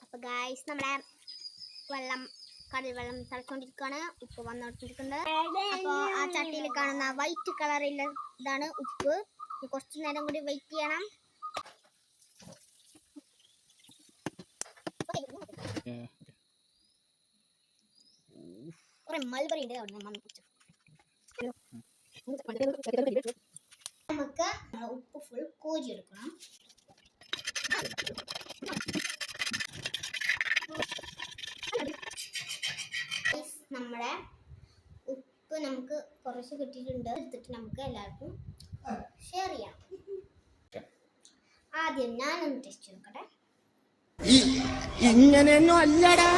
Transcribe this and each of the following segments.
അപ്പൊ ഗായ്സ് നമ്മുടെ വെള്ളം കടൽ വെള്ളം തിളച്ചോണ്ടിരിക്കുകയാണ്. ഉപ്പ് വന്നോണ്ടിരിക്കുന്നത്. അപ്പോൾ ആ ചട്ടിയിൽ കാണുന്ന വൈറ്റ് കളറിൽ ഇതാണ് ഉപ്പ്. കുറച്ചു നേരം കൂടി വെയിറ്റ് ചെയ്യണം. കുറെ മൾബറി ഉണ്ട് അവിടെ മമ്മി കുടിച്ചു. നമുക്ക് ഉപ്പ് ഫുൾ കോരി എടുക്കണം. നമ്മുടെ ഉപ്പ് നമുക്ക് കുറച്ച് കിട്ടിയിട്ടുണ്ട്. എടുത്തിട്ട് നമുക്ക് എല്ലാവർക്കും ഷെയർ ചെയ്യാം. ആദ്യം ഞാനൊന്ന് ടെസ്റ്റ് നോക്കട്ടെ. ഇങ്ങനെയൊന്നും അല്ലടാ.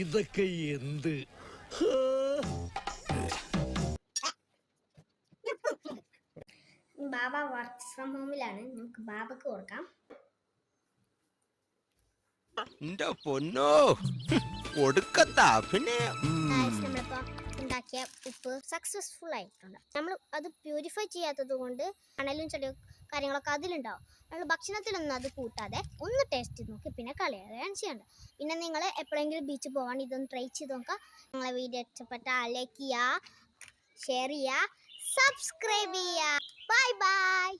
ഇതൊക്കെ എന്ത്? ബാബ വർക്ക് ഫ്രം ഹോമിലാണ്. നമുക്ക് ബാബക്ക് കൊടുക്കാം. എന്റെ പൊന്നോ, ഒടുക്കത്താ. പിന്നെ നമ്മളിപ്പോ ഉണ്ടാക്കിയ ഉപ്പ് സക്സസ്ഫുൾ ആയിട്ടുണ്ട്. നമ്മൾ അത് പ്യൂരിഫൈ ചെയ്യാത്തത് കൊണ്ട് മണലും ചെടിയും കാര്യങ്ങളൊക്കെ അതിലുണ്ടാവും. നമ്മൾ ഭക്ഷണത്തിലൊന്നും അത് കൂട്ടാതെ ഒന്ന് ടേസ്റ്റ് ചെയ്ത് നോക്കി പിന്നെ കളയുകയാണ് ചെയ്യേണ്ടത്. പിന്നെ നിങ്ങൾ എപ്പോഴെങ്കിലും ബീച്ചിൽ പോകാൻ ഇതൊന്ന് ട്രൈ ചെയ്ത് നോക്കുക. നിങ്ങളെ വീഡിയോ ഇഷ്ടപ്പെട്ടാൽ ലൈക്ക് ചെയ്യുക, ഷെയർ ചെയ്യുക, സബ്സ്ക്രൈബ് ചെയ്യുക. Bye bye.